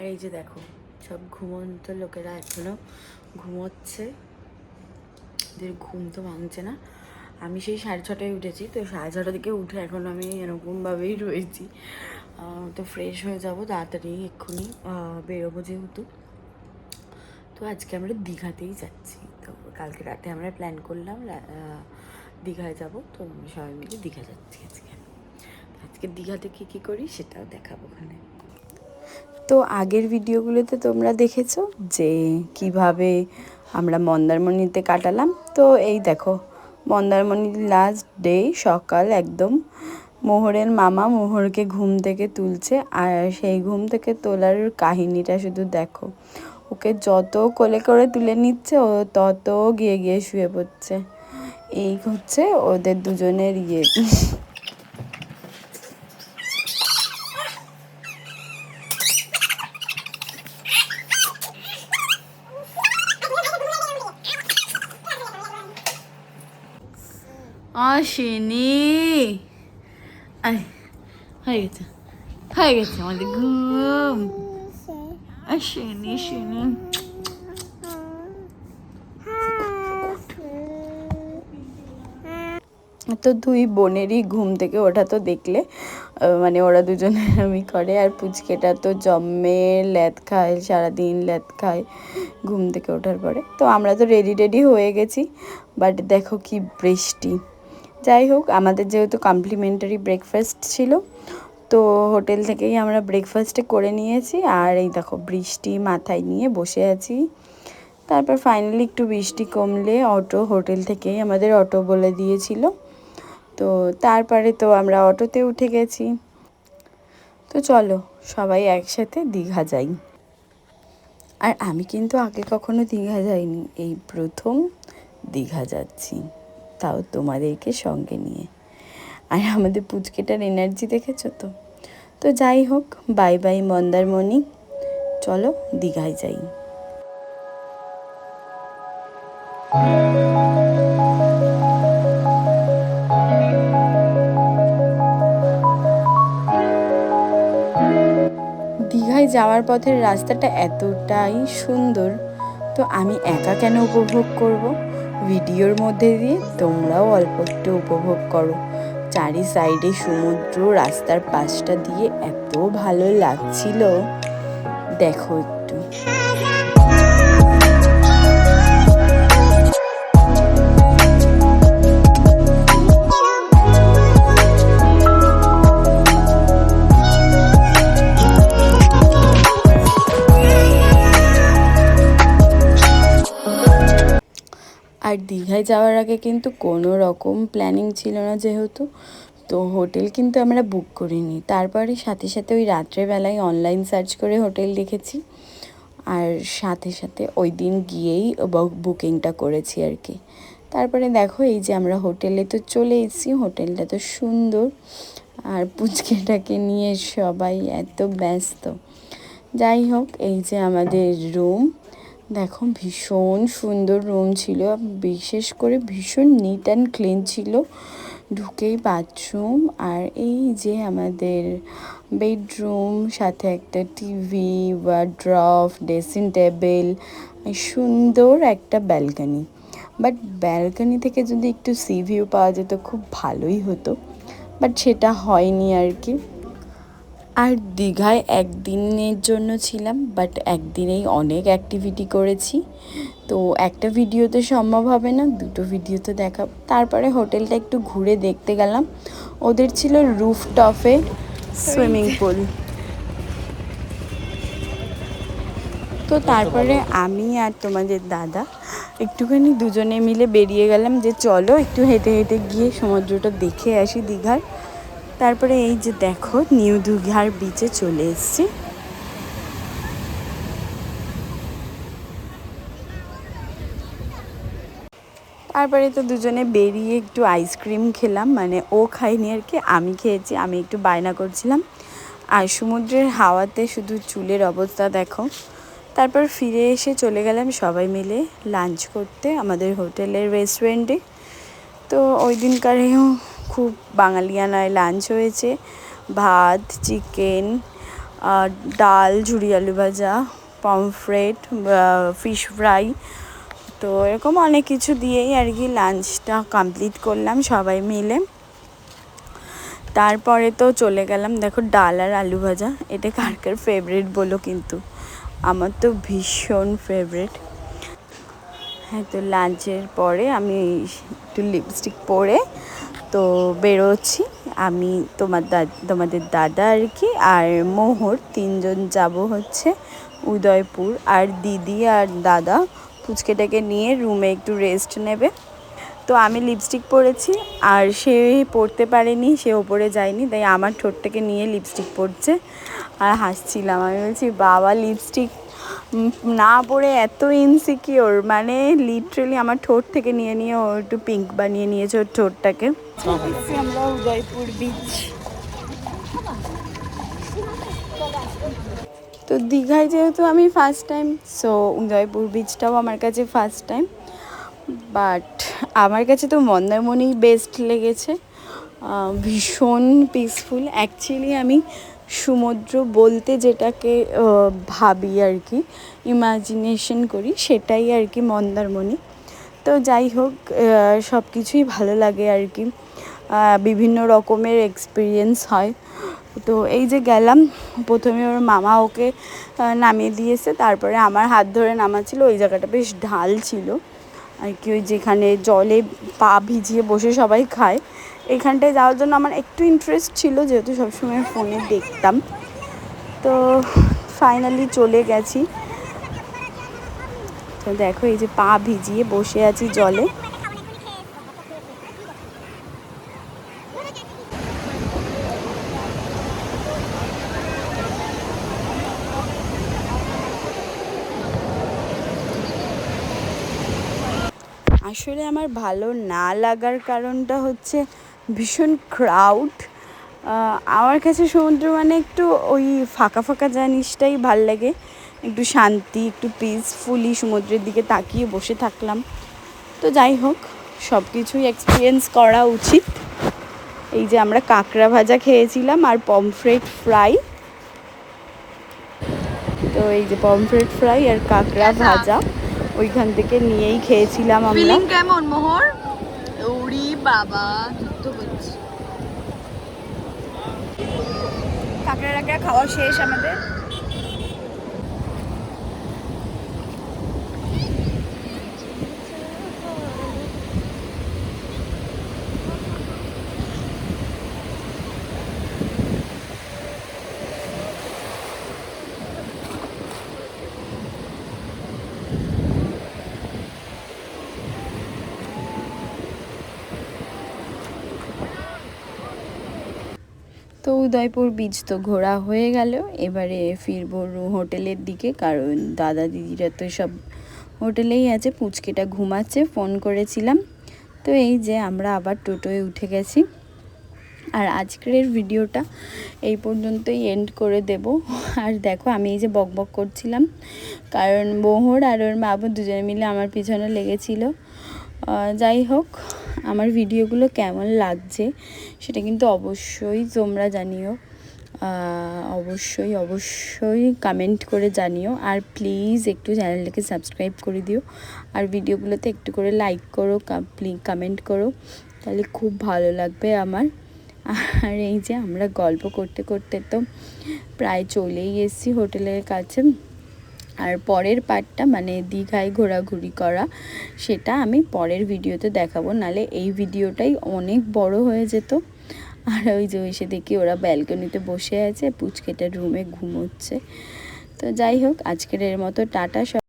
আর এই যে দেখো সব ঘুমন্ত লোকেরা এখনো ঘুমোচ্ছে, ওদের ঘুম তো ভাঙছে না। আমি সেই 6:30টায় উঠেছি, তো 6:30 থেকে উঠে এখন আমি এরকমভাবেই রয়েছি। তো ফ্রেশ হয়ে যাব তাড়াতাড়ি, এক্ষুনি বেরোবো যেহেতু। তো আজকে আমরা দীঘাতেই যাচ্ছি। তো কালকে রাতে আমরা প্ল্যান করলাম দীঘায় যাব, তো আমরা সবাই মিলে দীঘা যাচ্ছি আজকে দীঘাতে কী করি সেটাও দেখাবো ওখানে। তো আগের ভিডিওগুলোতে তোমরা দেখেছো যে কিভাবে আমরা মন্দারমণিতে কাটালাম। তো এই দেখো মন্দারমণির লাস্ট ডে, সকাল একদম মোহরের মামা মোহরকে ঘুম থেকে তুলছে, আর সেই ঘুম থেকে তোলার কাহিনীটা শুধু দেখো। ওকে যত কোলে করে তুলে নিচ্ছে ও তত গিয়ে গিয়ে শুয়ে পড়ছে। এই হচ্ছে ওদের দুজনের ইয়ে। আসেনি, হয়ে গেছে আমাদের ঘুম। আসেনি তো দুই বোনেরই ঘুম থেকে ওঠা তো দেখলে, মানে ওরা দুজনে আমি করে। আর পুচকেটা তো জম্মে ল্যাদ খায়, সারাদিন ল্যাদ খায় ঘুম থেকে ওঠার পরে। তো আমরা তো রেডি হয়ে গেছি, বাট দেখো কি বৃষ্টি। যাই হোক, আমাদের যেহেতু কমপ্লিমেন্টারি ব্রেকফাস্ট ছিল, তো হোটেল থেকেই আমরা ব্রেকফাস্টে করে নিয়েছি। আর এই দেখো বৃষ্টি মাথায় নিয়ে বসে আছি। তারপর ফাইনালি একটু বৃষ্টি কমলে হোটেল থেকেই আমাদের অটো বলে দিয়েছিল, তো তারপরে তো আমরা অটোতে উঠে গেছি। তো চলো সবাই একসাথে দীঘা যাই। আর আমি কিন্তু আগে কখনো দীঘা যাইনি, এই প্রথম দীঘা যাচ্ছি, তাও তোমাদেরকে সঙ্গে নিয়ে। আর আমাদের পুচকেটার এনার্জি দেখেছো তো। তো যাই হোক, বাই বাই মন্দারমণি, চলো দীঘায় যাই। দীঘায় যাওয়ার পথের রাস্তাটা এতটাই সুন্দর, তো আমি একা কেন উপভোগ করব, ভিডিওর মধ্যে দিয়ে তোমরাও অল্প একটু উপভোগ করো। চারি সাইডে সমুদ্র, রাস্তার পাশটা দিয়ে এত ভালো লাগছিল, দেখো একটু। আর দীঘায় যাওয়ার আগে কিন্তু কোনো রকম প্ল্যানিং ছিল না যেহেতু, তো হোটেল কিন্তু আমরা বুক করিনি। তারপরে সাথে ওই রাত্রেবেলায় অনলাইন সার্চ করে হোটেল দেখেছি, আর সাথে ওই দিন গিয়েই বুকিংটা করেছি আর কি। তারপরে দেখো এই যে আমরা হোটেলে তো চলে এসেছি, হোটেলটা তো সুন্দর, আর পুচকেটাকে নিয়ে সবাই এত ব্যস্ত। যাই হোক, এই যে আমাদের রুম, দেখো ভীষণ সুন্দর রুম ছিল, বিশেষ করে ভীষণ নিট অ্যান্ড ক্লিন ছিল। ঢুকেই বাথরুম, আর এই যে আমাদের বেডরুম, সাথে একটা টিভি, ওয়ার্ড্রব, ড্রেসিং টেবিল, সুন্দর একটা ব্যালকনি। বাট ব্যালকনি থেকে যদি একটু সি ভিউ পাওয়া যেত খুব ভালোই হতো, বাট সেটা হয়নি আর কি। আর দীঘায় একদিনের জন্য ছিলাম, বাট একদিনেই অনেক অ্যাক্টিভিটি করেছি, তো একটা ভিডিওতে সম্ভব হবে না, দুটো ভিডিওতে দেখাবো। তারপরে হোটেলটা একটু ঘুরে দেখতে গেলাম, ওদের ছিল রুফটপে সুইমিং পুল। তো তারপরে আমি আর তোমাদের দাদা একটুখানি দুজনে মিলে বেরিয়ে গেলাম যে চলো একটু হেঁটে গিয়ে সমুদ্রটা দেখে আসি দীঘার। তারপরে এই যে দেখো নিউ দীঘার বিচে চলে এসেছি। তারপরে তো দুজনে বেরিয়ে একটু আইসক্রিম খেলাম, মানে ও খায়নি আর কি, আমি খেয়েছি, আমি একটু বায়না করছিলাম। আর সমুদ্রের হাওয়াতে শুধু চুলের অবস্থা দেখো। তারপর ফিরে এসে চলে গেলাম সবাই মিলে লাঞ্চ করতে আমাদের হোটেলের রেস্টুরেন্টে। তো ওই দিনকারেও খুব বাঙালিয়ানায় লাঞ্চ হয়েছে, ভাত, চিকেন, ডাল, ঝুরি আলু ভাজা, পমফ্রেট, ফিশ ফ্রাই, তো এরকম অনেক কিছু দিয়েই আর কি লাঞ্চটা কমপ্লিট করলাম সবাই মিলে। তারপরে তো চলে গেলাম, দেখো ডাল আর আলু ভাজা, এটা কার কার ফেভারিট বলো, কিন্তু আমার তো ভীষণ ফেভারিট। হ্যাঁ, তো লাঞ্চের পরে আমি একটু লিপস্টিক পরে তো বেরোচ্ছি। আমি তোমাদের দাদা আর কি আর মোহর তিনজন যাব হচ্ছে উদয়পুর। আর দিদি আর দাদা পুচকেটাকে নিয়ে রুমে একটু রেস্ট নেবে। তো আমি লিপস্টিক পরেছি আর সে পরতে পারেনি, সে ওপরে যায়নি, তাই আমার ঠোঁটটাকে নিয়ে লিপস্টিক পরছে। আর হাসছিলাম, আমি বলছি বাবা লিপস্টিক না পরে এত ইনসিকিওর, মানে লিটারেলি আমার ঠোঁট থেকে নিয়ে নিয়ে ও একটু পিঙ্ক বানিয়ে নিয়েছে ওর ঠোঁটটাকে। আমরা উদয়পুর বিচ। তো দীঘায় যেহেতু আমি ফার্স্ট টাইম, সো উদয়পুর বিচটাও আমার কাছে ফার্স্ট টাইম। বাট আমার কাছে তো মন্দারমণি বেস্ট লেগেছে, ভীষণ পিসফুল। অ্যাকচুয়ালি আমি সমুদ্র বলতে যেটাকে ভাবি আর কি, ইমাজিনেশন করি, সেটাই আর কি মন্দারমণি। তো যাই হোক, সব কিছুই ভালো লাগে আর কি, বিভিন্ন রকমের এক্সপিরিয়েন্স হয়। তো এই যে গেলাম, প্রথমে ওর মামা ওকে নামিয়ে দিয়েছে, তারপরে আমার হাত ধরে নামাচ্ছিল। ওই জায়গাটা বেশ ঢাল ছিল আর কি, ওই যেখানে জলে পা ভিজিয়ে বসে সবাই খায়, এখানটায় যাওয়ার জন্য আমার একটু ইন্টারেস্ট ছিল, যেহেতু সবসময় ফোনে দেখতাম। তো ফাইনালি চলে গেছি। তো দেখো এই যে পা ভিজিয়ে বসে আছি জলে। আসলে আমার ভালো না লাগার কারণটা হচ্ছে ভীষণ ক্রাউড। আমার কাছে সমুদ্র মানে একটু ওই ফাঁকা ফাঁকা জিনিসটাই ভাল লাগে, একটু শান্তি, একটু পিসফুলি সমুদ্রের দিকে তাকিয়ে বসে থাকলাম। তো যাই হোক, সব কিছুই এক্সপিরিয়েন্স করা উচিত। এই যে আমরা কাঁকড়া ভাজা খেয়েছিলাম আর পমফ্রেট ফ্রাই। তো এই যে পমফ্রেট ফ্রাই আর কাঁকড়া ভাজা ওইখান থেকে নিয়েই খেয়েছিলাম আমরা। ফিলিং কেমন মোহর? ওরে বাবা, যুদ্ধ করছে। কাঁকড়া খাওয়া শেষ আমাদের। তো উদয়পুর বিচ তো ঘোরা হয়ে গেল, এবারে ফিরবো হোটেলের দিকে, কারণ দাদা দিদিরা তো সব হোটেলেই আছে, পুচকেটা ঘুমাচ্ছে, ফোন করেছিলাম। তো এই যে আমরা আবার টোটোয় উঠে গেছি। আর আজকের ভিডিওটা এই পর্যন্তই এন্ড করে দেব। আর দেখো আমি এই যে বকবক করছিলাম, কারণ মোহর আর ওর মা দুজনে মিলে আমার পিছনে লেগেছিল। যাই হোক, আমার ভিডিওগুলো কেমন লাগছে সেটা কিন্তু অবশ্যই তোমরা জানিও, অবশ্যই অবশ্যই কমেন্ট করে জানিও। আর প্লিজ একটু চ্যানেলটাকে সাবস্ক্রাইব করে দিও, আর ভিডিওগুলোতে একটু করে লাইক করো, কমেন্ট করো, তাহলে খুব ভালো লাগবে আমার। আর এই যে আমরা গল্প করতে করতে তো প্রায় চলেই এসেছি হোটেলের কাছে। আর পরের পার্টটা মানে দীঘায় ঘোরাঘুরি করা, সেটা আমি পরের ভিডিওতে দেখাবো, নালে এই ভিডিওটাই অনেক বড় হয়ে যেত। আর ওই যে এসে দেখি ওরা ব্যালকনিতে বসে আছে, পুচকেটার রুমে ঘুমোচ্ছে। তো যাই হোক, আজকের এর মতো টাটা।